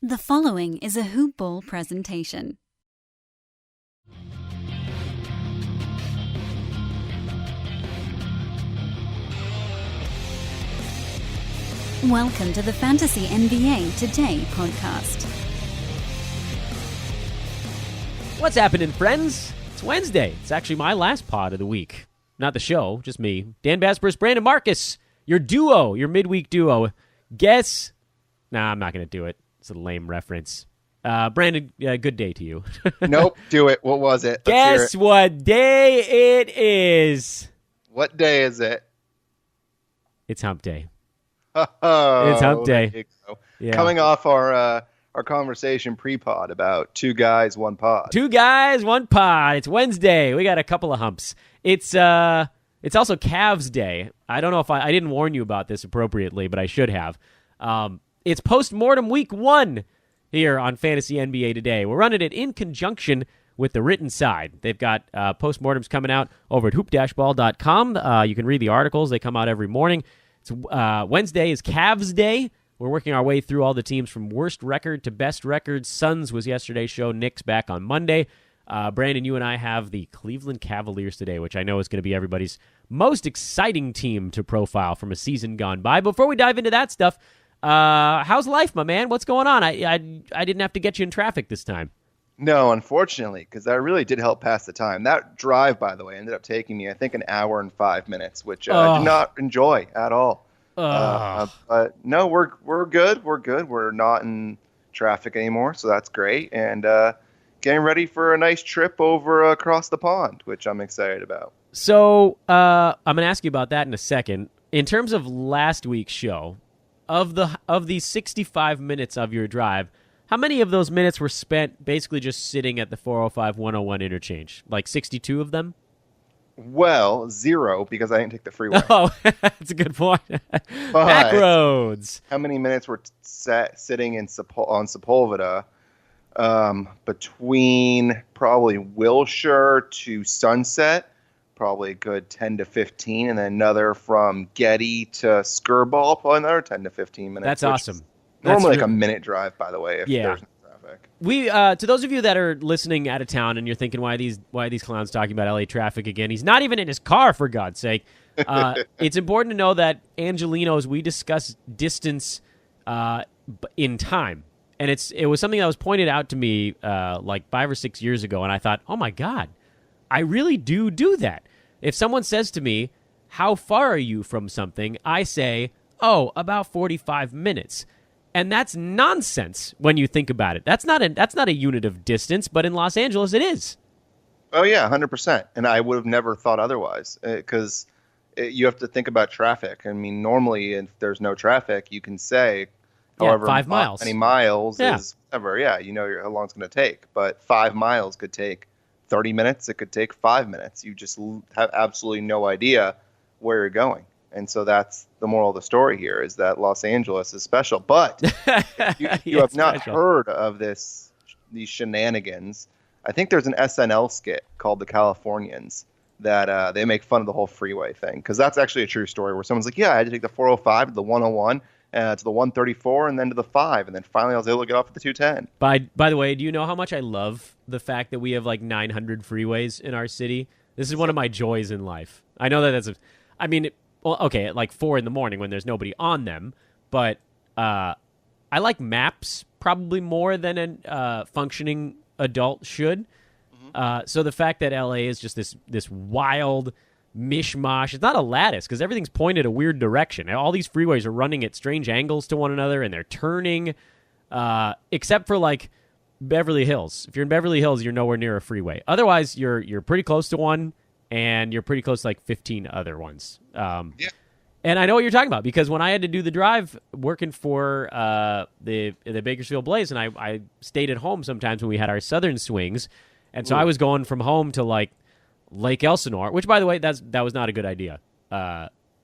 The following is a Hoop Ball presentation. Welcome to the Fantasy NBA Today podcast. What's happening, friends? It's Wednesday. It's actually my last pod of the week. Not the show, just me. Dan Besbris, Brandon Marcus, your duo, your midweek duo. Guess? Nah, I'm not going to do it. It's a lame reference. Brandon, good day to you. Nope, do it. What was it? Guess what day it is? What day is it? It's hump day. Oh, it's hump day. There you go. Yeah. Coming off our conversation pre-pod about two guys, one pod. Two guys, one pod. It's Wednesday. We got a couple of humps. It's also Cavs Day. I don't know if I didn't warn you about this appropriately, but I should have. It's Post-Mortem Week 1 here on Fantasy NBA Today. We're running it in conjunction with the written side. They've got Post-Mortems coming out over at hoop-ball.com. You can read the articles. They come out every morning. It's Wednesday is Cavs Day. We're working our way through all the teams from worst record to best record. Suns was yesterday's show. Knicks back on Monday. Brandon, you and I have the Cleveland Cavaliers today, which I know is going to be everybody's most exciting team to profile from a season gone by. Before we dive into that stuff, how's life, my man? What's going on? I didn't have to get you in traffic this time. No, unfortunately, because that really did help pass the time. That drive, by the way, ended up taking me, I think, an hour and 5 minutes, which I did not enjoy at all. But no, we're good. We're good. We're not in traffic anymore, so that's great. And getting ready for a nice trip over across the pond, which I'm excited about. So I'm going to ask you about that in a second. In terms of last week's show, of the 65 minutes of your drive, how many of those minutes were spent basically just sitting at the 405-101 interchange? Like 62 of them? Well, 0, because I didn't take the freeway. Oh, that's a good point. Back roads. How many minutes were sitting on Sepulveda between probably Wilshire to Sunset? Probably a good 10 to 15, and then another from Getty to Skirball, probably another 10 to 15 minutes. That's awesome. Normally like a minute drive, by the way, if there's no traffic. We to those of you that are listening out of town and you're thinking, why are these clowns talking about LA traffic again? He's not even in his car, for God's sake. It's important to know that Angelino's, we discuss distance in time. And it was something that was pointed out to me like 5 or 6 years ago, and I thought, oh my God, I really do that. If someone says to me, how far are you from something? I say, about 45 minutes. And that's nonsense when you think about it. That's not a unit of distance, but in Los Angeles it is. Oh, yeah, 100%. And I would have never thought otherwise because you have to think about traffic. I mean, normally if there's no traffic, you can say however 5 miles. Many miles is whatever. Yeah, you know how long it's going to take. But 5 miles could take 30 minutes. It could take 5 minutes. You just have absolutely no idea where you're going. And so that's the moral of the story here is that Los Angeles is special. But if you have not heard of these shenanigans, I think there's an SNL skit called The Californians that they make fun of the whole freeway thing. Because that's actually a true story where someone's like, yeah, I had to take the 405 to the 101 to the 134 and then to the 5. And then finally I was able to get off at the 210. By the way, do you know how much I love the fact that we have like 900 freeways in our city? This is one of my joys in life. I know that well, okay, at like 4 a.m. when there's nobody on them, but I like maps probably more than a functioning adult should. Mm-hmm. So the fact that LA is just this wild mishmash, it's not a lattice because everything's pointed a weird direction. All these freeways are running at strange angles to one another, and they're turning, except for like Beverly Hills. If you're in Beverly Hills, you're nowhere near a freeway. Otherwise, you're pretty close to one. And you're pretty close to like 15 other ones. And I know what you're talking about because when I had to do the drive working for the Bakersfield Blaze, and I stayed at home sometimes when we had our southern swings, and so I was going from home to like Lake Elsinore, which, by the way, that was not a good idea.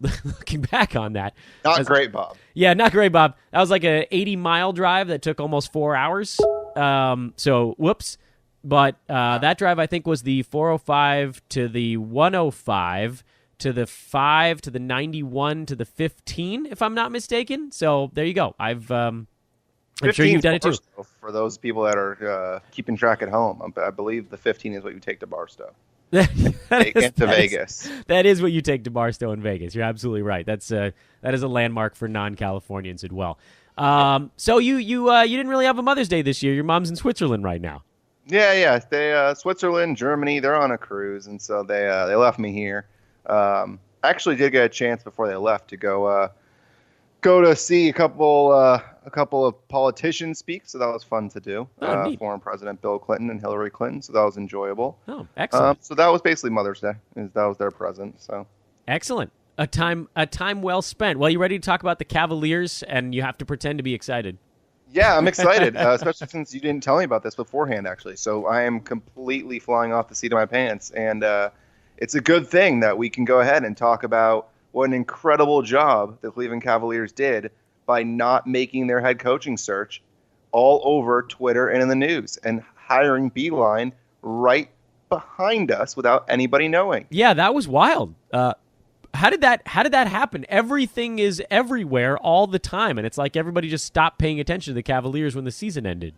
Looking back on that. Not great, Bob. Yeah, not great, Bob. That was like a 80-mile drive that took almost 4 hours. So, whoops. But that drive, I think, was the 405 to the 105 to the 5 to the 91 to the 15, if I'm not mistaken. So there you go. I've I'm sure you've done it too. Barstow, for those people that are keeping track at home, I believe the 15 is what you take to Barstow. Vegas. That is what you take to Barstow in Vegas. You're absolutely right. That is a landmark for non-Californians as well. So you didn't really have a Mother's Day this year. Your mom's in Switzerland right now. Yeah. They Switzerland, Germany. They're on a cruise, and so they left me here. Actually, did get a chance before they left to go to see a couple of politicians speak, so that was fun to do. Former President Bill Clinton and Hillary Clinton, so that was enjoyable. Oh, excellent. So that was basically Mother's Day. That was their present. So excellent. A time well spent. Well, you ready to talk about the Cavaliers? And you have to pretend to be excited. Yeah, I'm excited, especially since you didn't tell me about this beforehand, actually. So I am completely flying off the seat of my pants, and it's a good thing that we can go ahead and talk about what an incredible job the Cleveland Cavaliers did by not making their head coaching search all over Twitter and in the news and hiring Beeline right behind us without anybody knowing. Yeah, that was wild. How did that happen? Everything is everywhere all the time, and it's like everybody just stopped paying attention to the Cavaliers when the season ended.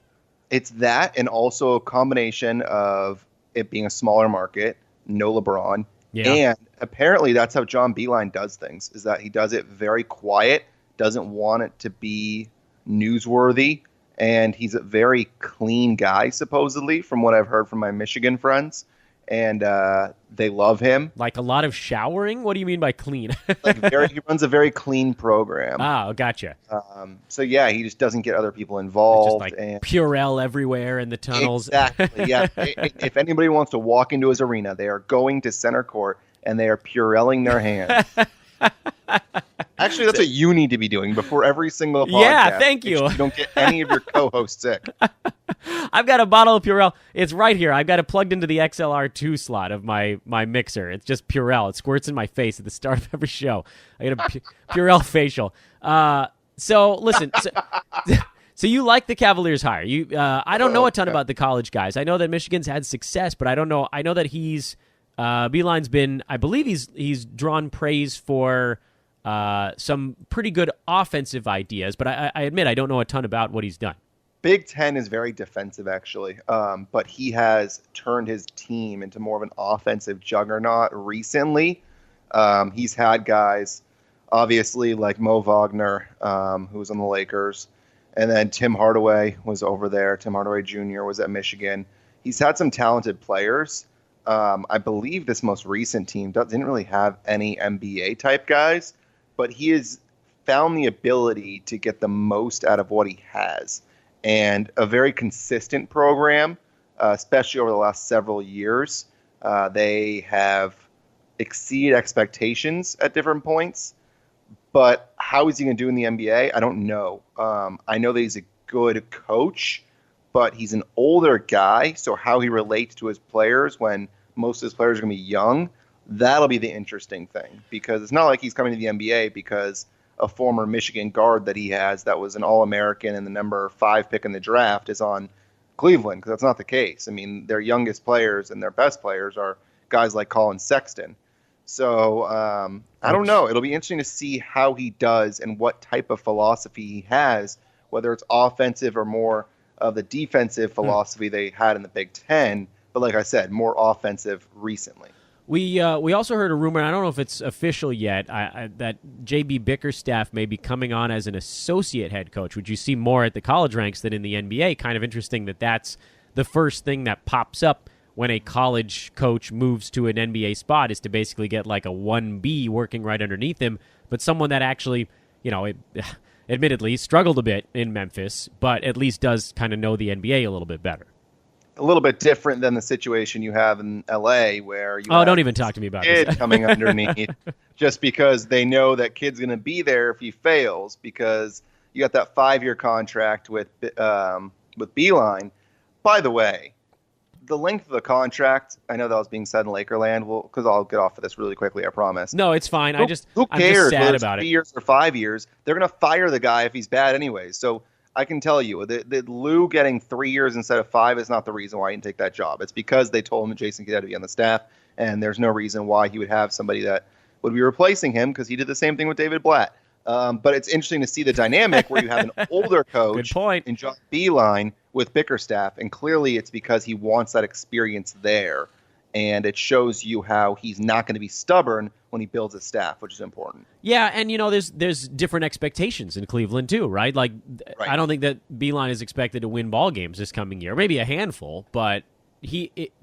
It's that, and also a combination of it being a smaller market, no LeBron, and apparently that's how John Beeline does things, is that he does it very quiet, doesn't want it to be newsworthy, and he's a very clean guy, supposedly, from what I've heard from my Michigan friends, and they love him. Like a lot of showering? What do you mean by clean? He runs a very clean program. Oh, gotcha. So, yeah, he just doesn't get other people involved. Just like Purell everywhere in the tunnels. Exactly, yeah. If anybody wants to walk into his arena, they are going to center court, and they are Purelling their hands. Actually, that's what you need to be doing before every single podcast. Yeah, thank you. Make sure you don't get any of your co-hosts sick. I've got a bottle of Purell. It's right here. I've got it plugged into the XLR2 slot of my mixer. It's just Purell. It squirts in my face at the start of every show. I get a Purell facial. So listen. So you like the Cavaliers hire? I don't know a ton about the college guys. I know that Michigan's had success, but I don't know. I know that Beeline's been. I believe he's drawn praise for some pretty good offensive ideas, but I admit I don't know a ton about what he's done. Big Ten is very defensive, actually, but he has turned his team into more of an offensive juggernaut recently. He's had guys, obviously, like Mo Wagner, who was on the Lakers, and then Tim Hardaway was over there. Tim Hardaway Jr. was at Michigan. He's had some talented players. I believe this most recent team didn't really have any NBA-type guys, but he has found the ability to get the most out of what he has. And a very consistent program, especially over the last several years. They have exceeded expectations at different points. But how is he going to do in the NBA? I don't know. I know that he's a good coach, but he's an older guy. So how he relates to his players when most of his players are going to be young, that'll be the interesting thing. Because it's not like he's coming to the NBA because a former Michigan guard that he has that was an All-American and the number 5 pick in the draft is on Cleveland, because that's not the case. I mean, their youngest players and their best players are guys like Collin Sexton. So I don't know. It'll be interesting to see how he does and what type of philosophy he has, whether it's offensive or more of the defensive philosophy they had in the Big Ten. But like I said, more offensive recently. We also heard a rumor, and I don't know if it's official yet, that J.B. Bickerstaff may be coming on as an associate head coach, which you see more at the college ranks than in the NBA. Kind of interesting that that's the first thing that pops up when a college coach moves to an NBA spot, is to basically get like a 1B working right underneath him, but someone that actually, admittedly struggled a bit in Memphis, but at least does kind of know the NBA a little bit better. A little bit different than the situation you have in LA, where you don't even talk to me about kid this. coming underneath just because they know that kid's going to be there if he fails, because you got that 5-year contract with Beeline. By the way, the length of the contract, I know that was being said in Lakerland, because I'll get off of this really quickly, I promise. No, it's fine. Who cares? I'm just sad about it. 3 years or 5 years, they're going to fire the guy if he's bad anyways. So I can tell you that Lou getting 3 years instead of 5 is not the reason why he didn't take that job. It's because they told him that Jason Kidd had to be on the staff, and there's no reason why he would have somebody that would be replacing him, because he did the same thing with David Blatt. But it's interesting to see the dynamic where you have an older coach Good point. in John Beilein with Bickerstaff, and clearly it's because he wants that experience there. And it shows you how he's not going to be stubborn when he builds a staff, which is important. Yeah, and there's different expectations in Cleveland too, right? Like, Right. I don't think that Beilein is expected to win ball games this coming year, maybe a handful, but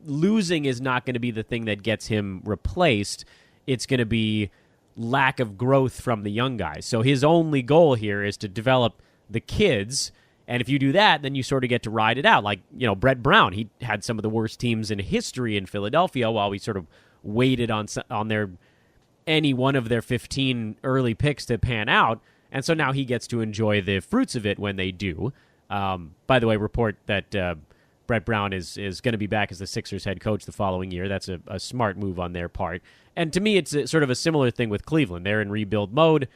losing is not going to be the thing that gets him replaced. It's going to be lack of growth from the young guys. So his only goal here is to develop the kids. And if you do that, then you sort of get to ride it out. Like, Brett Brown, he had some of the worst teams in history in Philadelphia while we sort of waited on any one of their 15 early picks to pan out. And so now he gets to enjoy the fruits of it when they do. By the way, report that Brett Brown is going to be back as the Sixers head coach the following year. That's a smart move on their part. And to me, it's sort of a similar thing with Cleveland. They're in rebuild mode.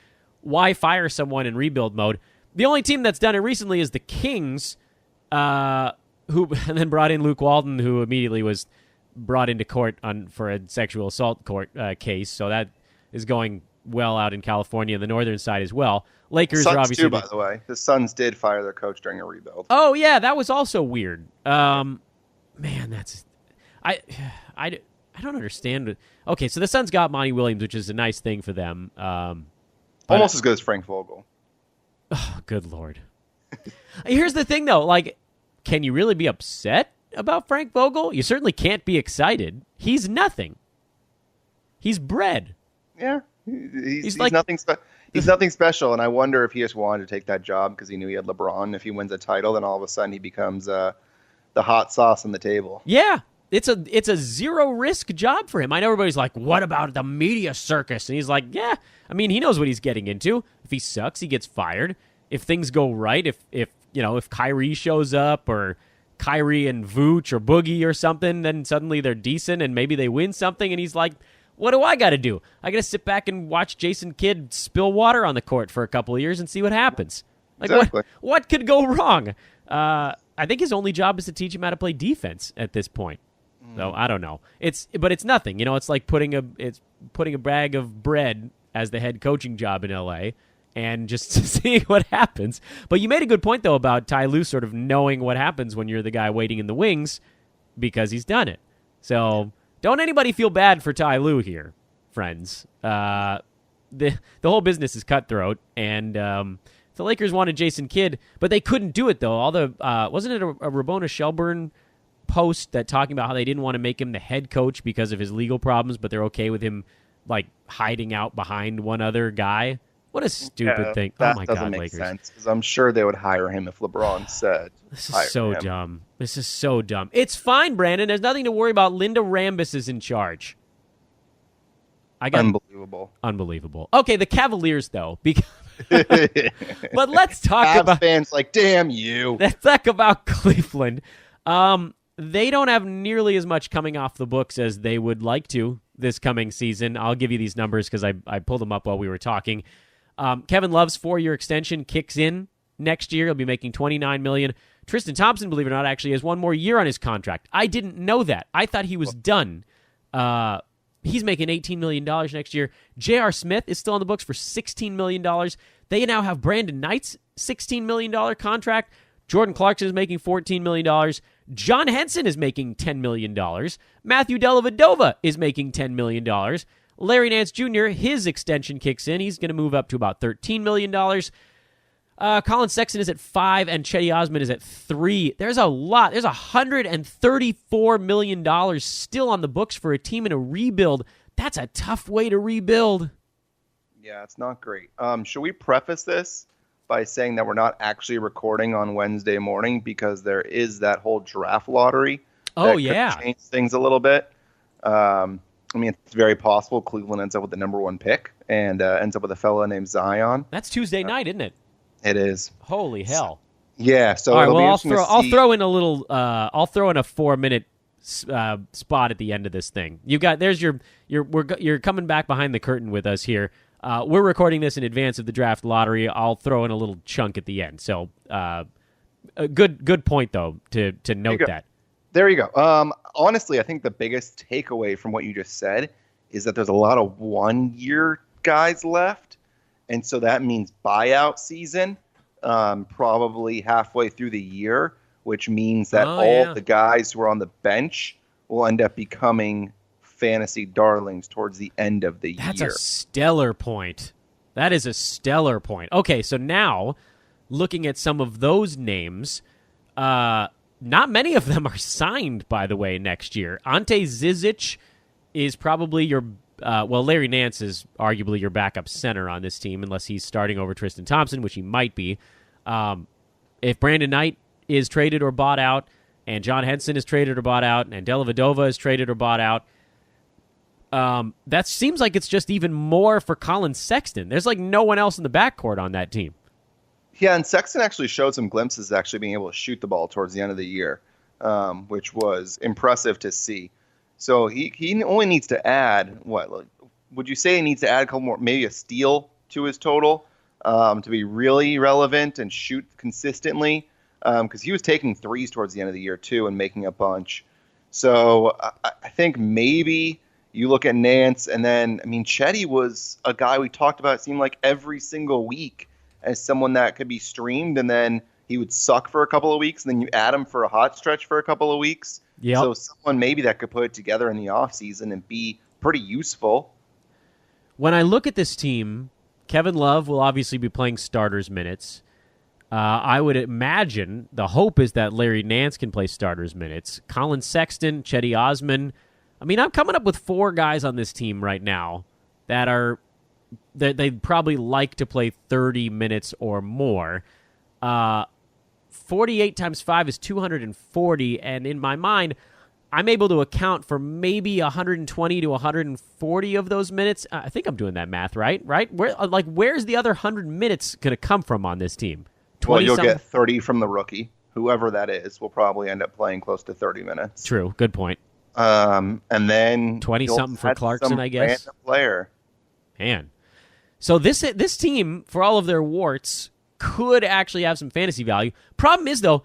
Why fire someone in rebuild mode? The only team that's done it recently is the Kings, who and then brought in Luke Walton, who immediately was brought into court for a sexual assault case. So that is going well out in California, the northern side as well. Lakers Suns are obviously too, by the way. The Suns did fire their coach during a rebuild. Oh yeah, that was also weird. Man, that's I don't understand. Okay, so the Suns got Monty Williams, which is a nice thing for them. Almost as good as Frank Vogel. Oh, good Lord. Here's the thing, though. Like, can you really be upset about Frank Vogel? You certainly can't be excited. He's nothing. He's bread. Yeah, he's nothing. He's nothing special, and I wonder if he just wanted to take that job because he knew he had LeBron. If he wins a title, then all of a sudden he becomes the hot sauce on the table. Yeah, it's a zero risk job for him. I know everybody's like, "What about the media circus?" And he's like, "Yeah, I mean, he knows what he's getting into. If he sucks, he gets fired. If things go right, if Kyrie shows up or Kyrie and Vooch or Boogie or something, then suddenly they're decent and maybe they win something." And he's like, "What do I got to do? I got to sit back and watch Jason Kidd spill water on the court for a couple of years and see what happens." Like, exactly. What could go wrong? I think his only job is to teach him how to play defense at this point. So I don't know. It's nothing. It's like putting a bag of bread as the head coaching job in LA and just seeing what happens. But you made a good point though about Ty Lue sort of knowing what happens when you're the guy waiting in the wings because he's done it. So don't anybody feel bad for Ty Lue here, friends. The whole business is cutthroat, and the Lakers wanted Jason Kidd, but they couldn't do it though. All the wasn't it a Rabona Shelburne post that talking about how they didn't want to make him the head coach because of his legal problems, but they're okay with him like hiding out behind one other guy? What a stupid thing! That Oh my doesn't God, make Lakers! sense because I'm sure they would hire him if LeBron said. This is so dumb. This is so dumb. It's fine, Brandon. There's nothing to worry about. Linda Rambis is in charge. Unbelievable. Okay, the Cavaliers though. But let's talk about fans like, damn you. Let's talk about Cleveland. They don't have nearly as much coming off the books as they would like to this coming season. I'll give you these numbers because I pulled them up while we were talking. Kevin Love's 4-year extension kicks in next year. He'll be making $29 million. Tristan Thompson, believe it or not, actually has one more year on his contract. I didn't know that. I thought he was done. He's making $18 million next year. J.R. Smith is still on the books for $16 million. They now have Brandon Knight's $16 million contract. Jordan Clarkson is making $14 million. John Henson is making $10 million. Matthew Dellavedova is making $10 million. Larry Nance Jr., his extension kicks in. He's going to move up to about $13 million. Collin Sexton is at 5, and Chetty Osman is at 3. There's a lot. There's $134 million still on the books for a team in a rebuild. That's a tough way to rebuild. Yeah, it's not great. Should we preface this by saying that we're not actually recording on Wednesday morning because there is that whole draft lottery? Oh, that yeah. could change things a little bit. I mean, it's very possible Cleveland ends up with the number 1 pick and ends up with a fella named Zion. That's Tuesday night, isn't it? It is. Holy hell! Yeah. So all right. it'll Well, be I'll throw in a little. I'll throw in a 4-minute spot at the end of this thing. You got there's you're coming back behind the curtain with us here. We're recording this in advance of the draft lottery. I'll throw in a little chunk at the end. So, a good point though to note that. There you go. Honestly, I think the biggest takeaway from what you just said is that there's a lot of 1-year guys left. And so that means buyout season, probably halfway through the year, which means that all the guys who are on the bench will end up becoming fantasy darlings towards the end of the year. That's a stellar point. That is a stellar point. Okay, so now, looking at some of those names, not many of them are signed, by the way, next year. Ante Zizic is probably your... Larry Nance is arguably your backup center on this team, unless he's starting over Tristan Thompson, which he might be. If Brandon Knight is traded or bought out, and John Henson is traded or bought out, and Dellavedova is traded or bought out, that seems like it's just even more for Collin Sexton. There's like no one else in the backcourt on that team. Yeah, and Sexton actually showed some glimpses of actually being able to shoot the ball towards the end of the year, which was impressive to see. So he only needs to add, would you say he needs to add a couple more, maybe a steal to his total to be really relevant and shoot consistently? Because he was taking threes towards the end of the year, too, and making a bunch. So I think maybe you look at Nance, and then, Chetty was a guy we talked about, it seemed like every single week as someone that could be streamed, and then he would suck for a couple of weeks, and then you add him for a hot stretch for a couple of weeks. Yep. So someone maybe that could put it together in the offseason and be pretty useful. When I look at this team, Kevin Love will obviously be playing starters minutes. I would imagine the hope is that Larry Nance can play starters minutes. Collin Sexton, Chetty Osman. I'm coming up with 4 guys on this team right now that they'd probably like to play 30 minutes or more. 48 times 5 is 240, and in my mind, I'm able to account for maybe 120 to 140 of those minutes. I think I'm doing that math right? Where's the other 100 minutes going to come from on this team? Well, you'll get 30 from the rookie. Whoever that is will probably end up playing close to 30 minutes. True. Good point. And then 20-something for Clarkson, I guess. Random player. Man. So this team, for all of their warts, could actually have some fantasy value. Problem is, though,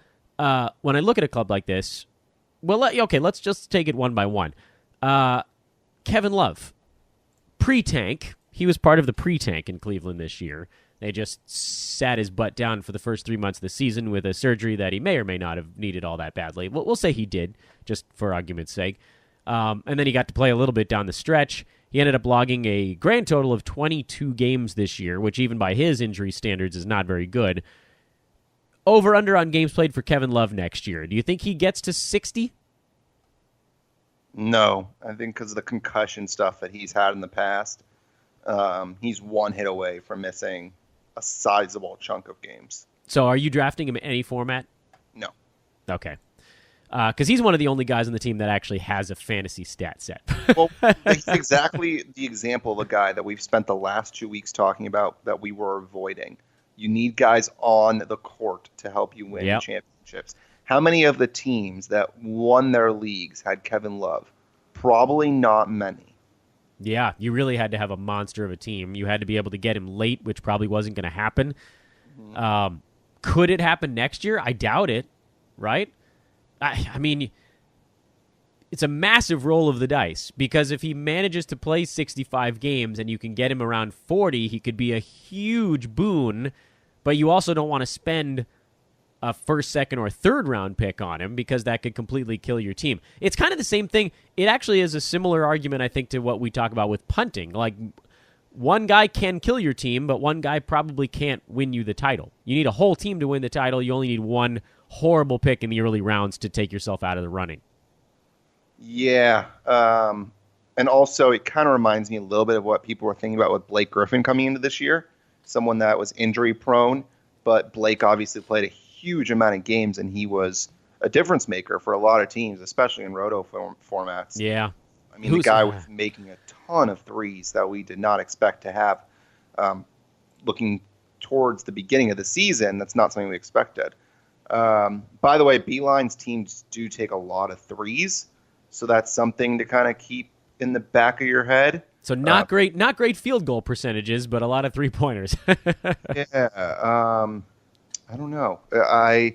when I look at a club like this, let's just take it one by one. Kevin Love, pre-tank. He was part of the pre-tank in Cleveland this year. They just sat his butt down for the first 3 months of the season with a surgery that he may or may not have needed all that badly. We'll say he did, just for argument's sake. And then he got to play a little bit down the stretch. He ended up logging a grand total of 22 games this year, which even by his injury standards is not very good. Over-under on games played for Kevin Love next year. Do you think he gets to 60? No. I think because of the concussion stuff that he's had in the past, he's one hit away from missing a sizable chunk of games. So are you drafting him in any format? No. Okay. Because he's one of the only guys on the team that actually has a fantasy stat set. Well, it's exactly the example of a guy that we've spent the last 2 weeks talking about that we were avoiding. You need guys on the court to help you win championships. How many of the teams that won their leagues had Kevin Love? Probably not many. Yeah, you really had to have a monster of a team. You had to be able to get him late, which probably wasn't going to happen. Mm-hmm. Could it happen next year? I doubt it, right? I mean, it's a massive roll of the dice, because if he manages to play 65 games and you can get him around 40, he could be a huge boon, but you also don't want to spend a first, second, or third round pick on him, because that could completely kill your team. It's kind of the same thing. It actually is a similar argument, I think, to what we talk about with punting. Like, one guy can kill your team, but one guy probably can't win you the title. You need a whole team to win the title. You only need one horrible pick in the early rounds to take yourself out of the running. Yeah. And also, it kind of reminds me a little bit of what people were thinking about with Blake Griffin coming into this year. Someone that was injury prone, but Blake obviously played a huge amount of games, and he was a difference maker for a lot of teams, especially in roto formats. Yeah. I mean, the guy was making a ton of threes that we did not expect to have. Looking towards the beginning of the season, that's not something we expected. By the way, Beeline's teams do take a lot of threes, so that's something to kind of keep in the back of your head. So not great field goal percentages, but a lot of 3-pointers. Yeah. I don't know. I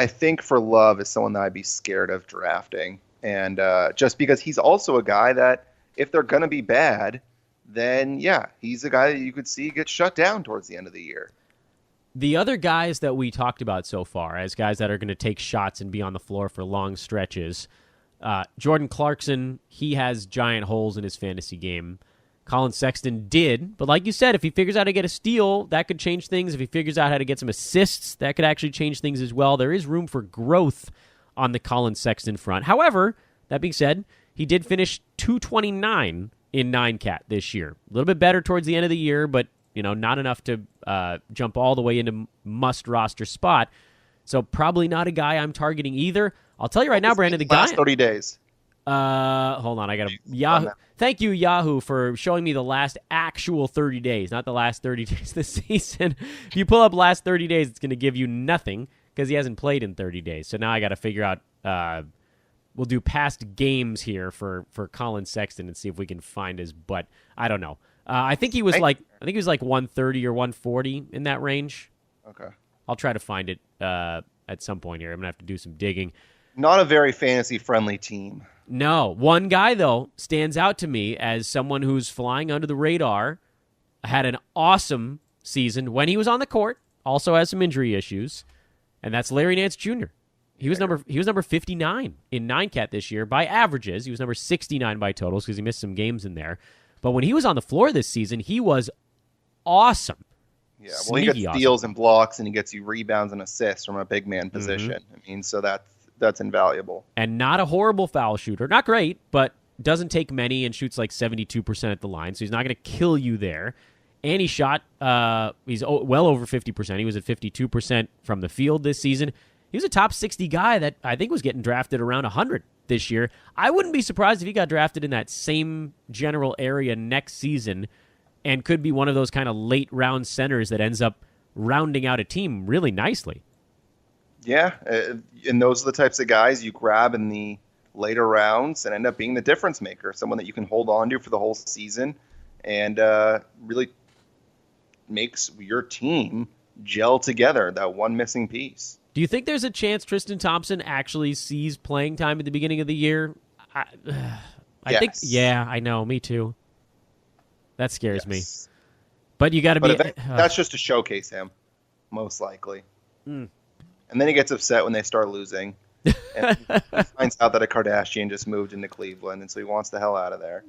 think for Love is someone that I'd be scared of drafting. And just because he's also a guy that if they're going to be bad, then yeah, he's a guy that you could see get shut down towards the end of the year. The other guys that we talked about so far as guys that are going to take shots and be on the floor for long stretches, Jordan Clarkson, he has giant holes in his fantasy game. Collin Sexton did, but like you said, if he figures out how to get a steal, that could change things. If he figures out how to get some assists, that could actually change things as well. There is room for growth on the Collin Sexton front. However, that being said, he did finish 229 in 9-cat this year. A little bit better towards the end of the year, but not enough to jump all the way into must-roster spot. So probably not a guy I'm targeting either. I'll tell you right now, Brandon, the guy... Last 30 days. Hold on, I got to Yahoo. Thank you, Yahoo, for showing me the last actual 30 days, not the last 30 days of the season. If you pull up last 30 days, it's going to give you nothing because he hasn't played in 30 days. So now I got to figure out. We'll do past games here for Collin Sexton and see if we can find his butt. I don't know. I think he was like 130 or 140 in that range. Okay. I'll try to find it at some point here. I'm gonna have to do some digging. Not a very fantasy-friendly team. No. One guy, though, stands out to me as someone who's flying under the radar, had an awesome season when he was on the court, also has some injury issues, and that's Larry Nance Jr. He was number 59 in 9-cat this year by averages. He was number 69 by totals because he missed some games in there. But when he was on the floor this season, he was awesome. Yeah, well, he gets steals and blocks, and he gets you rebounds and assists from a big man position. I mean, so that's invaluable. And not a horrible foul shooter. Not great, but doesn't take many and shoots like 72% at the line, so he's not going to kill you there. And he shot, he's well over 50%. He was at 52% from the field this season. He was a top 60 guy that I think was getting drafted around 100 this year. I wouldn't be surprised if he got drafted in that same general area next season and could be one of those kind of late round centers that ends up rounding out a team really nicely. Yeah, and those are the types of guys you grab in the later rounds and end up being the difference maker, someone that you can hold on to for the whole season and really makes your team gel together, that one missing piece. Do you think there's a chance Tristan Thompson actually sees playing time at the beginning of the year? I Yes. think, yeah, I know, me too. That scares me. But you got to be... that's just to showcase him, most likely. And then he gets upset when they start losing. And he finds out that a Kardashian just moved into Cleveland, and so he wants the hell out of there.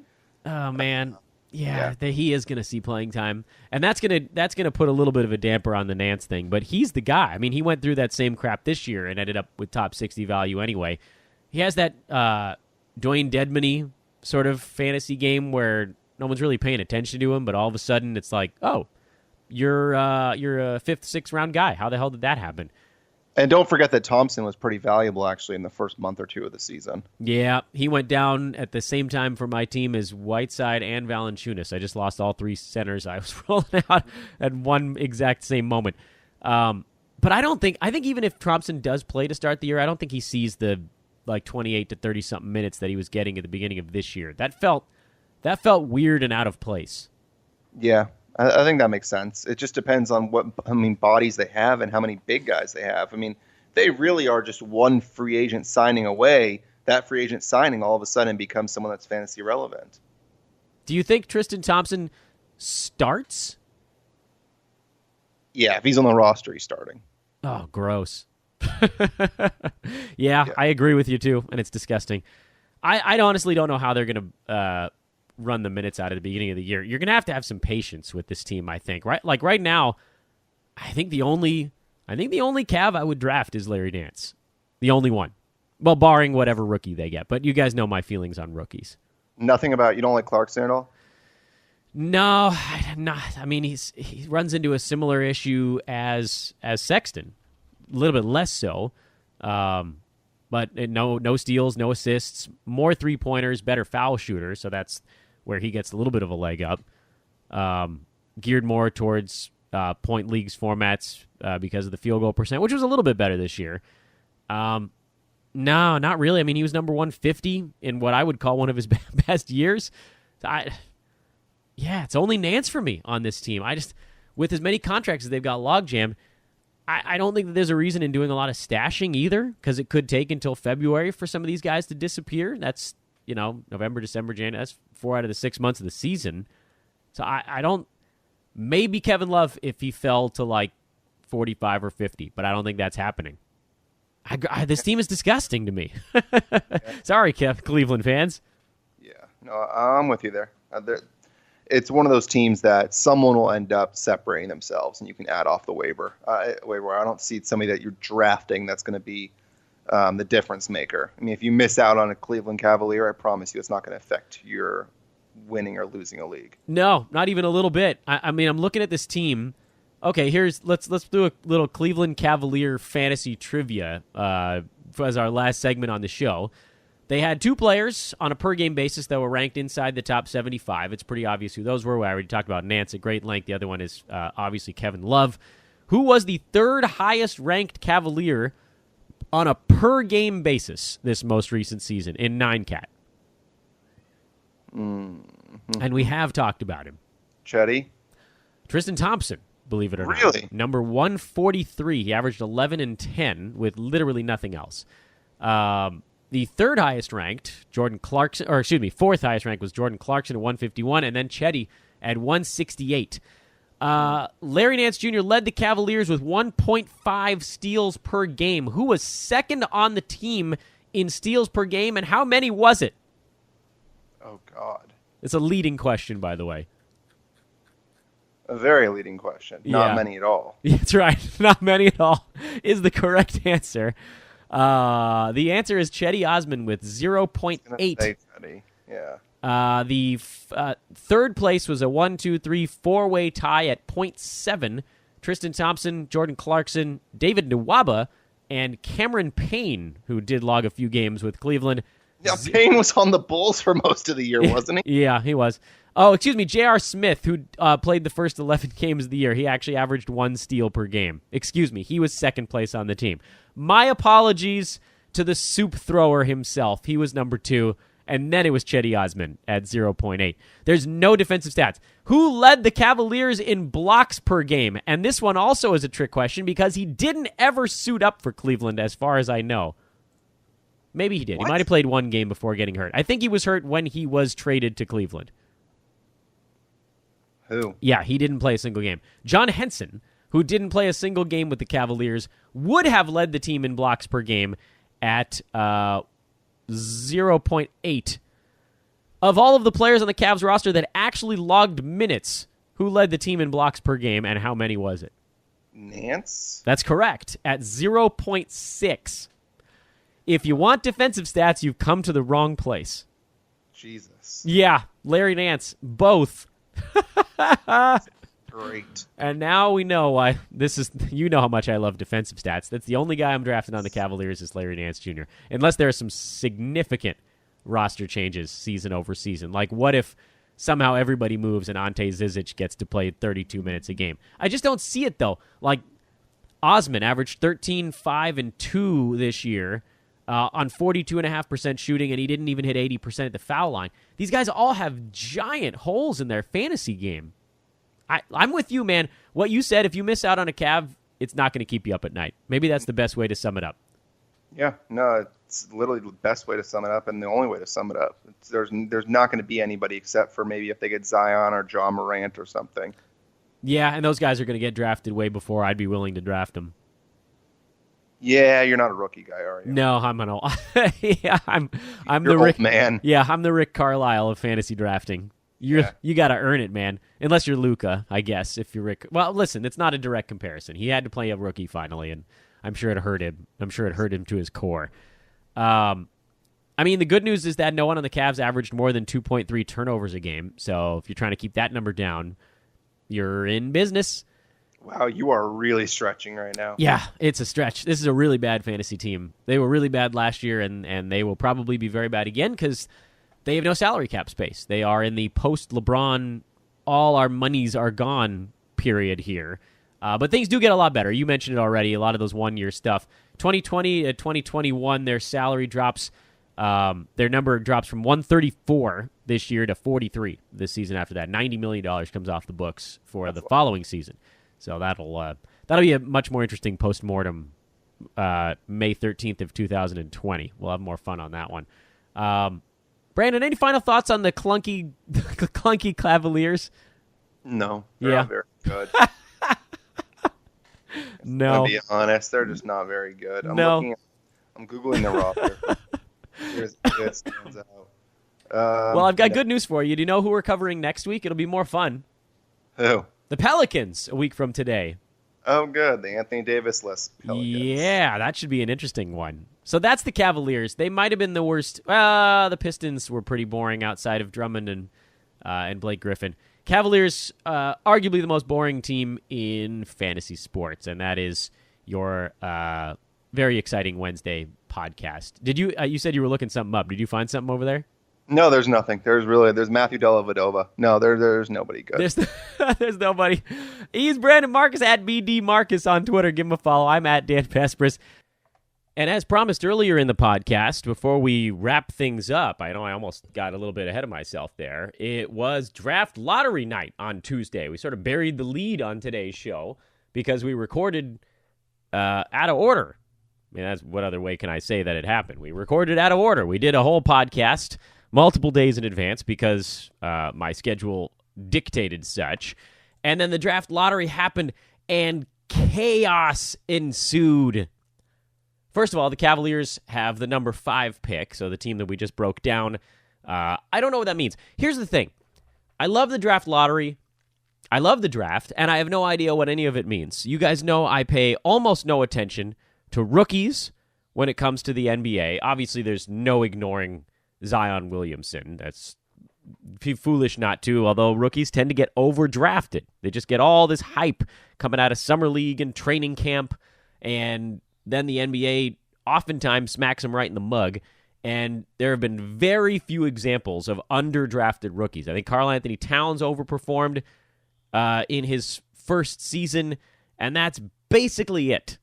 Oh, man. Yeah. He is going to see playing time. And that's gonna put a little bit of a damper on the Nance thing. But he's the guy. I mean, he went through that same crap this year and ended up with top 60 value anyway. He has that Dwayne Dedmon-y sort of fantasy game where no one's really paying attention to him, but all of a sudden it's like, oh, you're a fifth, sixth round guy. How the hell did that happen? And don't forget that Thompson was pretty valuable, actually, in the first month or two of the season. Yeah, he went down at the same time for my team as Whiteside and Valanciunas. I just lost all three centers I was rolling out at one exact same moment. But I think even if Thompson does play to start the year, I don't think he sees the 28 to 30-something minutes that he was getting at the beginning of this year. That felt weird and out of place. Yeah. I think that makes sense. It just depends on bodies they have and how many big guys they have. I mean, they really are just one free agent signing away. That free agent signing all of a sudden becomes someone that's fantasy relevant. Do you think Tristan Thompson starts? Yeah, if he's on the roster, he's starting. Oh, gross. Yeah, I agree with you too, and it's disgusting. I honestly don't know how they're going to run the minutes out at the beginning of the year. You're going to have some patience with this team, I think. Right? Like right now, I think the only Cav I would draft is Larry Nance. The only one. Well, barring whatever rookie they get. But you guys know my feelings on rookies. You don't like Clarkson at all? No, not. I mean, he runs into a similar issue as Sexton. A little bit less so. But no steals, no assists, more 3-pointers, better foul shooter. So that's where he gets a little bit of a leg up. Geared more towards point leagues formats because of the field goal percent, which was a little bit better this year. No, not really. I mean, he was number 150 in what I would call one of his best years. It's only Nance for me on this team. With as many contracts as they've got logjammed, I don't think that there's a reason in doing a lot of stashing either, because it could take until February for some of these guys to disappear. That's, November, December, January. That's 4 out of the 6 months of the season. So I don't. Maybe Kevin Love if he fell to like 45 or 50, but I don't think that's happening. This team is disgusting to me. Sorry, Cleveland fans. Yeah, no, I'm with you there. It's one of those teams that someone will end up separating themselves, and you can add off the waiver. I don't see somebody that you're drafting that's going to be the difference maker. I mean, if you miss out on a Cleveland Cavalier, I promise you it's not going to affect your winning or losing a league. No, not even a little bit. I mean, I'm looking at this team. Okay, let's do a little Cleveland Cavalier fantasy trivia as our last segment on the show. They had 2 players on a per-game basis that were ranked inside the top 75. It's pretty obvious who those were. We already talked about Nance at great length. The other one is obviously Kevin Love. Who was the 3rd highest-ranked Cavalier on a per-game basis this most recent season in 9-cat? Mm-hmm. And we have talked about him. Chetty? Tristan Thompson, believe it or not. Really? Number 143. He averaged 11 and 10 with literally nothing else. The 3rd highest ranked, fourth highest ranked was Jordan Clarkson at 151, and then Chetty at 168. Larry Nance Jr. led the Cavaliers with 1.5 steals per game. Who was second on the team in steals per game, and how many was it? Oh, God. It's a leading question, by the way. A very leading question. Not many at all. That's right. Not many at all is the correct answer. The answer is Chetty Osman with 0.8. Yeah. The third place was a 4-way tie at 0.7. Tristan Thompson, Jordan Clarkson, David Nwaba, and Cameron Payne, who did log a few games with Cleveland. Yeah, Payne was on the Bulls for most of the year, wasn't he? Yeah, he was. Oh, excuse me, J.R. Smith, who played the first 11 games of the year, he actually averaged 1 steal per game. Excuse me, he was second place on the team. My apologies to the soup thrower himself. He was number 2, and then it was Chetty Osman at 0.8. There's no defensive stats. Who led the Cavaliers in blocks per game? And this one also is a trick question because he didn't ever suit up for Cleveland as far as I know. Maybe he did. What? He might have played 1 game before getting hurt. I think he was hurt when he was traded to Cleveland. Who? Yeah, he didn't play a single game. John Henson, who didn't play a single game with the Cavaliers, would have led the team in blocks per game at 0.8. Of all of the players on the Cavs roster that actually logged minutes, who led the team in blocks per game, and how many was it? Nance? That's correct, at 0.6. If you want defensive stats, you've come to the wrong place. Jesus. Yeah, Larry Nance, both. Great. And now we know why this is. You know how much I love defensive stats. That's the only guy I'm drafting on the Cavaliers is Larry Nance Jr. Unless there are some significant roster changes season over season. Like what if somehow everybody moves and Ante Zizic gets to play 32 minutes a game? I just don't see it, though. Like Osman averaged 13, 5, and 2 this year. On 42.5% shooting, and he didn't even hit 80% at the foul line. These guys all have giant holes in their fantasy game. I'm with you, man. What you said, if you miss out on a Cav, it's not going to keep you up at night. Maybe that's the best way to sum it up. Yeah, no, it's literally the best way to sum it up and the only way to sum it up. There's not going to be anybody except for maybe if they get Zion or John Morant or something. Yeah, and those guys are going to get drafted way before I'd be willing to draft them. Yeah, you're not a rookie guy, are you? No, I'm an old. Yeah, I'm You're the old Rick man. Yeah, I'm the Rick Carlisle of fantasy drafting. You got to earn it, man. Unless you're Luka, I guess. If you're Rick, well, listen, it's not a direct comparison. He had to play a rookie finally, and I'm sure it hurt him. I'm sure it hurt him to his core. I mean, the good news is that no one on the Cavs averaged more than 2.3 turnovers a game. So if you're trying to keep that number down, you're in business. Wow, you are really stretching right now. Yeah, it's a stretch. This is a really bad fantasy team. They were really bad last year, and they will probably be very bad again because they have no salary cap space. They are in the post-LeBron, all our monies are gone period here. But things do get a lot better. You mentioned it already, a lot of those one-year stuff. 2020 to 2021, their salary drops. Their number drops from 134 this year to 43 this season after that. $90 million comes off the books for the following season. So that'll be a much more interesting post-mortem May 13th of 2020. We'll have more fun on that one. Brandon, any final thoughts on the clunky Cavaliers? No, they're Yeah. not very good. No. To be honest, they're just not very good. No. I'm Googling the roster. Here's it stands out. Well, I've got good news for you. Do you know who we're covering next week? It'll be more fun. Who? The Pelicans, a week from today. Oh, good. The Anthony Davis list. Pelicans. Yeah, that should be an interesting one. So that's the Cavaliers. They might have been the worst. The Pistons were pretty boring outside of Drummond and Blake Griffin. Cavaliers, arguably the most boring team in fantasy sports, and that is your very exciting Wednesday podcast. Did you? You said you were looking something up. Did you find something over there? No, there's nothing. There's Matthew Dellavedova. No, there's nobody good. There's nobody. He's Brandon Marcus at BD Marcus on Twitter. Give him a follow. I'm at Dan Besbris. And as promised earlier in the podcast, before we wrap things up, I know I almost got a little bit ahead of myself there. It was draft lottery night on Tuesday. We sort of buried the lead on today's show because we recorded out of order. I mean, what other way can I say that it happened? We recorded out of order. We did a whole podcast multiple days in advance because my schedule dictated such. And then the draft lottery happened and chaos ensued. First of all, the Cavaliers have the number 5 pick, so the team that we just broke down. I don't know what that means. Here's the thing. I love the draft lottery. I love the draft, and I have no idea what any of it means. You guys know I pay almost no attention to rookies when it comes to the NBA. Obviously, there's no ignoring Zion Williamson. That's foolish not to, although rookies tend to get overdrafted. They just get all this hype coming out of summer league and training camp, and then the NBA oftentimes smacks them right in the mug, and there have been very few examples of underdrafted rookies. I think Karl Anthony Towns overperformed in his first season, and that's basically it.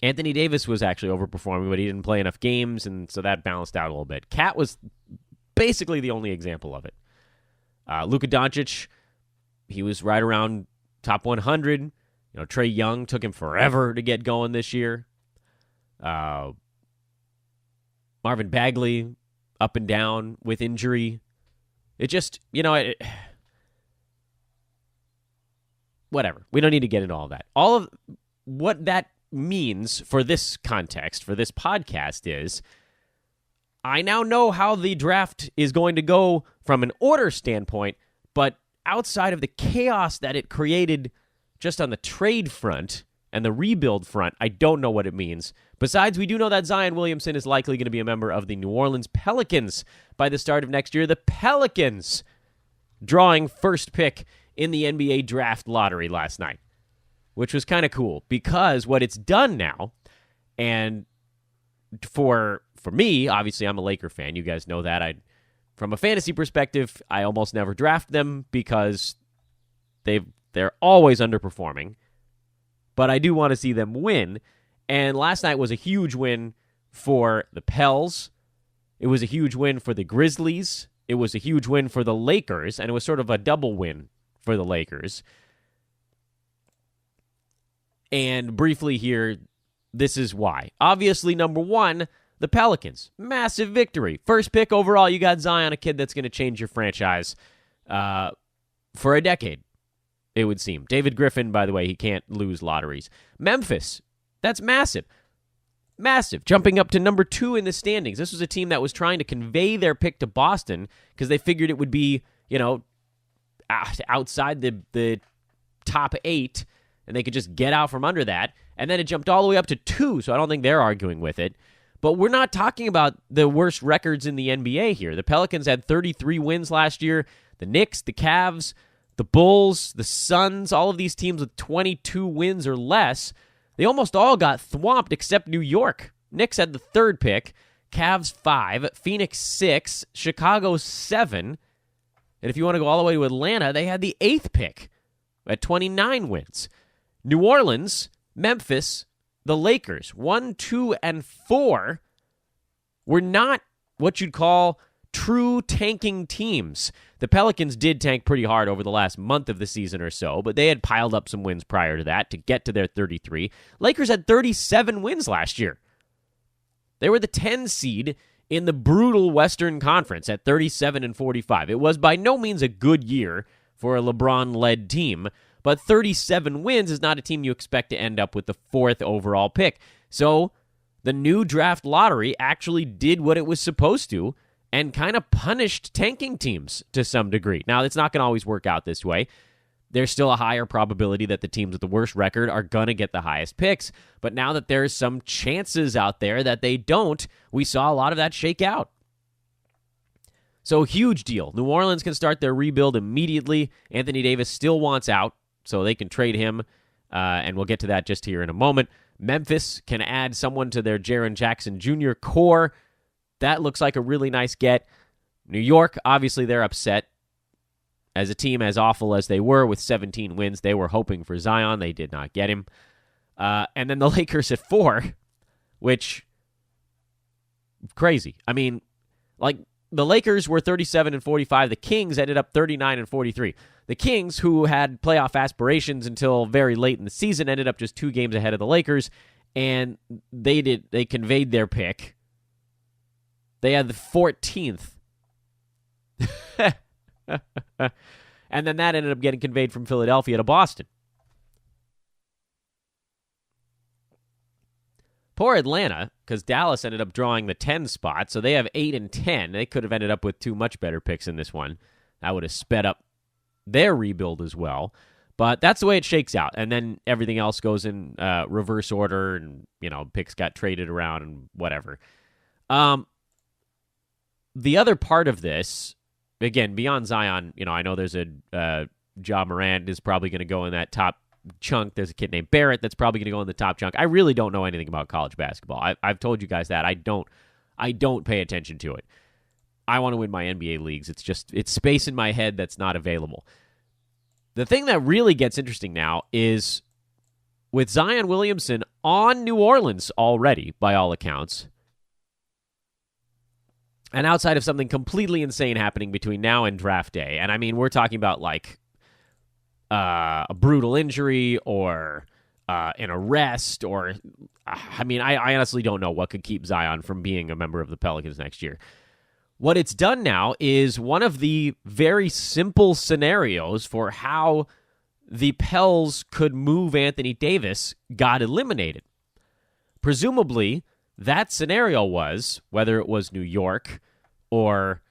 Anthony Davis was actually overperforming, but he didn't play enough games, and so that balanced out a little bit. Cat was basically the only example of it. Luka Doncic, he was right around top 100. Trae Young took him forever to get going this year. Marvin Bagley, up and down with injury. It just, whatever. We don't need to get into all that. All of what that means for this context, for this podcast is, I now know how the draft is going to go from an order standpoint, but outside of the chaos that it created just on the trade front and the rebuild front, I don't know what it means. Besides, we do know that Zion Williamson is likely going to be a member of the New Orleans Pelicans by the start of next year. The Pelicans drawing first pick in the NBA draft lottery last night, which was kind of cool because what it's done now, and for me, obviously I'm a Laker fan. You guys know that. From a fantasy perspective, I almost never draft them because they're always underperforming, but I do want to see them win. And last night was a huge win for the Pels. It was a huge win for the Grizzlies. It was a huge win for the Lakers, and it was sort of a double win for the Lakers. And briefly here, this is why. Obviously, number one, the Pelicans. Massive victory. First pick overall, you got Zion, a kid that's going to change your franchise for a decade. It would seem. David Griffin, by the way, he can't lose lotteries. Memphis, that's massive. Massive. Jumping up to number 2 in the standings. This was a team that was trying to convey their pick to Boston because they figured it would be, outside the top 8, and they could just get out from under that. And then it jumped all the way up to 2, so I don't think they're arguing with it. But we're not talking about the worst records in the NBA here. The Pelicans had 33 wins last year. The Knicks, the Cavs, the Bulls, the Suns, all of these teams with 22 wins or less, they almost all got thwomped except New York. Knicks had the 3rd pick, Cavs 5, Phoenix 6, Chicago 7, and if you want to go all the way to Atlanta, they had the 8th pick at 29 wins. New Orleans, Memphis, the Lakers, 1, 2, and 4 were not what you'd call true tanking teams. The Pelicans did tank pretty hard over the last month of the season or so, but they had piled up some wins prior to that to get to their 33. Lakers had 37 wins last year. They were the 10 seed in the brutal Western Conference at 37 and 45. It was by no means a good year for a LeBron-led team. But 37 wins is not a team you expect to end up with the 4th overall pick. So the new draft lottery actually did what it was supposed to and kind of punished tanking teams to some degree. Now, it's not going to always work out this way. There's still a higher probability that the teams with the worst record are going to get the highest picks. But now that there's some chances out there that they don't, we saw a lot of that shake out. So huge deal. New Orleans can start their rebuild immediately. Anthony Davis still wants out, so they can trade him, and we'll get to that just here in a moment. Memphis can add someone to their Jaren Jackson Jr. core. That looks like a really nice get. New York, obviously they're upset. As a team as awful as they were with 17 wins, they were hoping for Zion. They did not get him. And then the Lakers at 4, which, crazy. I mean, like, the Lakers were 37-45. The Kings ended up 39-43. The Kings, who had playoff aspirations until very late in the season, ended up just 2 games ahead of the Lakers, and they conveyed their pick. They had the 14th. And then that ended up getting conveyed from Philadelphia to Boston. Poor Atlanta, because Dallas ended up drawing the 10 spot, so they have 8 and 10. They could have ended up with 2 much better picks in this one. That would have sped up their rebuild as well. But that's the way it shakes out. And then everything else goes in reverse order, and picks got traded around and whatever. The other part of this, again, beyond Zion, I know there's a Ja Morant is probably going to go in that top chunk. There's a kid named Barrett that's probably going to go in the top chunk. I really don't know anything about college basketball. I've told you guys that. I don't pay attention to it. I want to win my NBA leagues. It's space in my head that's not available. The thing that really gets interesting now is with Zion Williamson on New Orleans already, by all accounts, and outside of something completely insane happening between now and draft day, and I mean, we're talking about like a brutal injury or an arrest, or I mean, I honestly don't know what could keep Zion from being a member of the Pelicans next year. What it's done now is one of the very simple scenarios for how the Pels could move Anthony Davis got eliminated. Presumably, that scenario was, whether it was New York or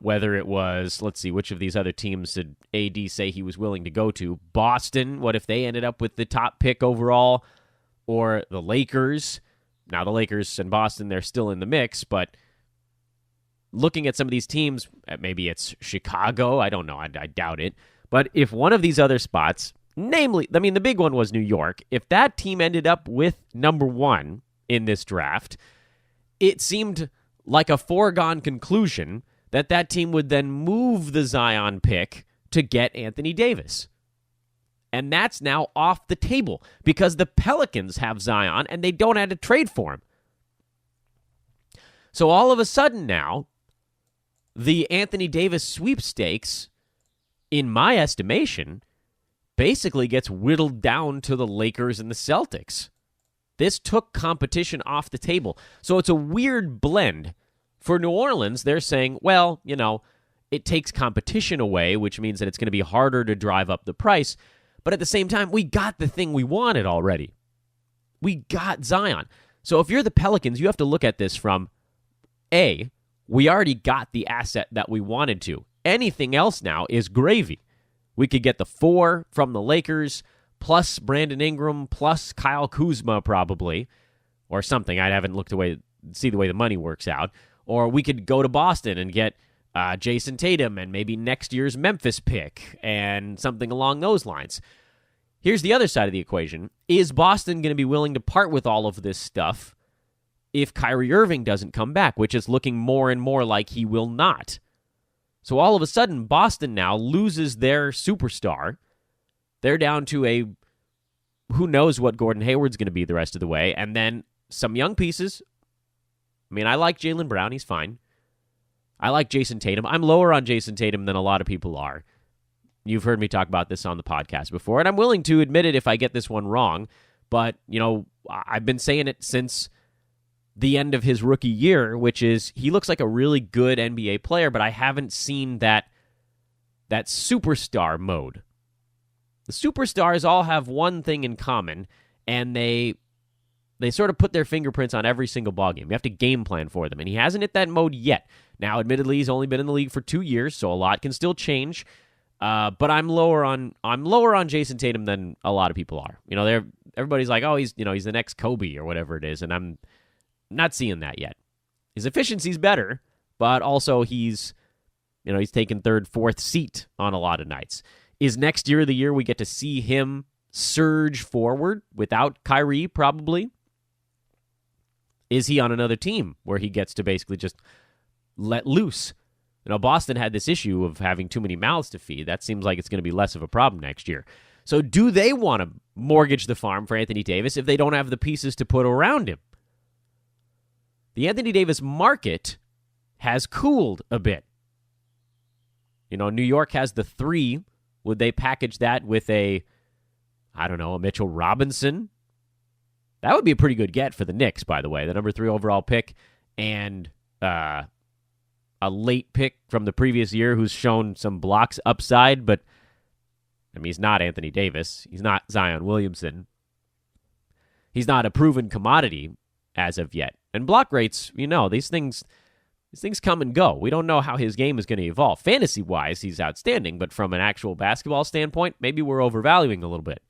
whether it was, let's see, which of these other teams did AD say he was willing to go to? Boston, what if they ended up with the top pick overall? Or the Lakers? Now, the Lakers and Boston, they're still in the mix, but looking at some of these teams, maybe it's Chicago, I don't know, I doubt it. But if one of these other spots, namely, I mean, the big one was New York, if that team ended up with number 1 in this draft, it seemed like a foregone conclusion that team would then move the Zion pick to get Anthony Davis. And that's now off the table because the Pelicans have Zion and they don't have to trade for him. So all of a sudden now, the Anthony Davis sweepstakes, in my estimation, basically gets whittled down to the Lakers and the Celtics. This took competition off the table. So it's a weird blend. For New Orleans, they're saying, well, it takes competition away, which means that it's going to be harder to drive up the price. But at the same time, we got the thing we wanted already. We got Zion. So if you're the Pelicans, you have to look at this from, A, we already got the asset that we wanted to. Anything else now is gravy. We could get the 4 from the Lakers, plus Brandon Ingram, plus Kyle Kuzma probably, or something. I haven't looked see the way the money works out. Or we could go to Boston and get Jason Tatum and maybe next year's Memphis pick and something along those lines. Here's the other side of the equation. Is Boston going to be willing to part with all of this stuff if Kyrie Irving doesn't come back, which is looking more and more like he will not? So all of a sudden, Boston now loses their superstar. They're down to a who knows what Gordon Hayward's going to be the rest of the way, and then some young pieces. I mean, I like Jaylen Brown. He's fine. I like Jason Tatum. I'm lower on Jason Tatum than a lot of people are. You've heard me talk about this on the podcast before, and I'm willing to admit it if I get this one wrong. But, I've been saying it since the end of his rookie year, which is he looks like a really good NBA player, but I haven't seen that that superstar mode. The superstars all have one thing in common, and they sort of put their fingerprints on every single ballgame. You have to game plan for them, and he hasn't hit that mode yet. Now, admittedly, he's only been in the league for 2 years, so a lot can still change. But I'm lower on Jason Tatum than a lot of people are. Everybody's like, oh, he's the next Kobe or whatever it is, and I'm not seeing that yet. His efficiency's better, but also he's taken third, fourth seat on a lot of nights. Is next year the year we get to see him surge forward without Kyrie, probably? Is he on another team where he gets to basically just let loose? Boston had this issue of having too many mouths to feed. That seems like it's going to be less of a problem next year. So do they want to mortgage the farm for Anthony Davis if they don't have the pieces to put around him? The Anthony Davis market has cooled a bit. New York has the 3. Would they package that with a Mitchell Robinson? That would be a pretty good get for the Knicks, by the way. The number 3 overall pick and a late pick from the previous year who's shown some blocks upside, but he's not Anthony Davis. He's not Zion Williamson. He's not a proven commodity as of yet. And block rates, these things come and go. We don't know how his game is going to evolve. Fantasy-wise, he's outstanding, but from an actual basketball standpoint, maybe we're overvaluing a little bit.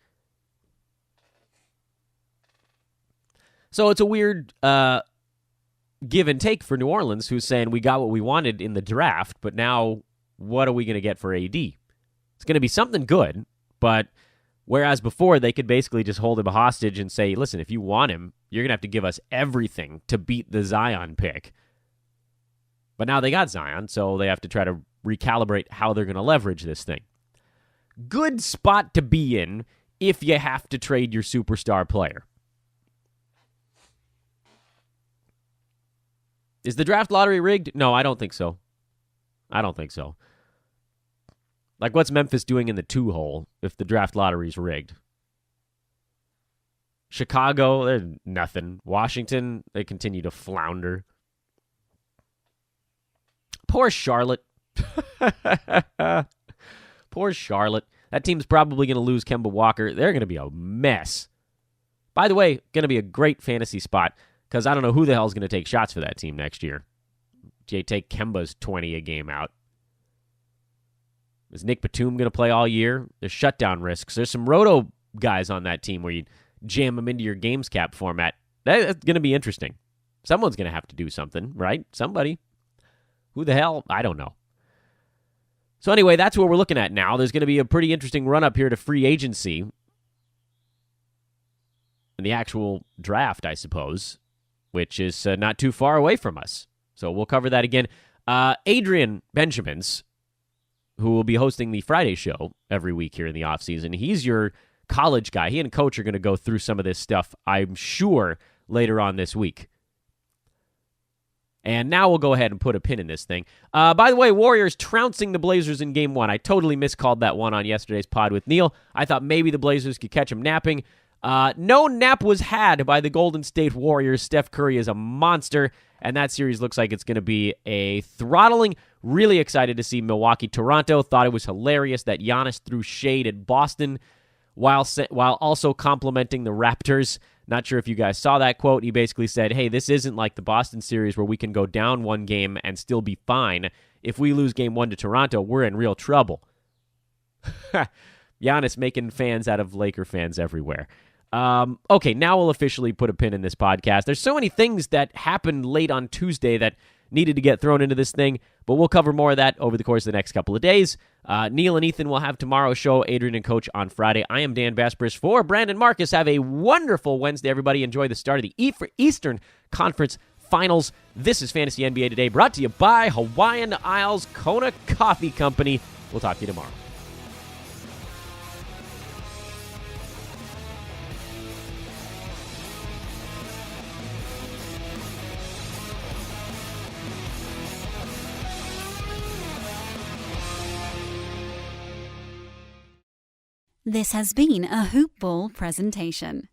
So it's a weird give and take for New Orleans, who's saying we got what we wanted in the draft, but now what are we going to get for AD? It's going to be something good, but whereas before they could basically just hold him hostage and say, listen, if you want him, you're going to have to give us everything to beat the Zion pick. But now they got Zion, so they have to try to recalibrate how they're going to leverage this thing. Good spot to be in if you have to trade your superstar player. Is the draft lottery rigged? No, I don't think so. Like, what's Memphis doing in the 2 hole if the draft lottery's rigged? Chicago, they're nothing. Washington, they continue to flounder. Poor Charlotte. Poor Charlotte. That team's probably going to lose Kemba Walker. They're going to be a mess. By the way, going to be a great fantasy spot because I don't know who the hell is going to take shots for that team next year. Jay, take Kemba's 20 a game out. Is Nick Batum going to play all year? There's shutdown risks. There's some roto guys on that team where you jam them into your games cap format. That's going to be interesting. Someone's going to have to do something, right? Somebody. Who the hell? I don't know. So anyway, that's what we're looking at now. There's going to be a pretty interesting run-up here to free agency. And the actual draft, I suppose, which is not too far away from us. So we'll cover that again. Adrian Benjamins, who will be hosting the Friday show every week here in the offseason, he's your college guy. He and Coach are going to go through some of this stuff, I'm sure, later on this week. And now we'll go ahead and put a pin in this thing. By the way, Warriors trouncing the Blazers in Game 1. I totally miscalled that one on yesterday's pod with Neil. I thought maybe the Blazers could catch him napping. No nap was had by the Golden State Warriors. Steph Curry is a monster, and that series looks like it's going to be a throttling. Really excited to see Milwaukee-Toronto. Thought it was hilarious that Giannis threw shade at Boston while also complimenting the Raptors. Not sure if you guys saw that quote. He basically said, hey, this isn't like the Boston series where we can go down one game and still be fine. If we lose Game 1 to Toronto, we're in real trouble. Giannis making fans out of Laker fans everywhere. Okay, now we'll officially put a pin in this podcast. There's so many things that happened late on Tuesday that needed to get thrown into this thing, but we'll cover more of that over the course of the next couple of days. Neil and Ethan will have tomorrow's show, Adrian and Coach on Friday. I am Dan Besbris for Brandon Marcus. Have a wonderful Wednesday, everybody. Enjoy the start of the Eastern Conference Finals. This is Fantasy NBA Today, brought to you by Hawaiian Isles Kona Coffee Company. We'll talk to you tomorrow. This has been a Hoop Ball presentation.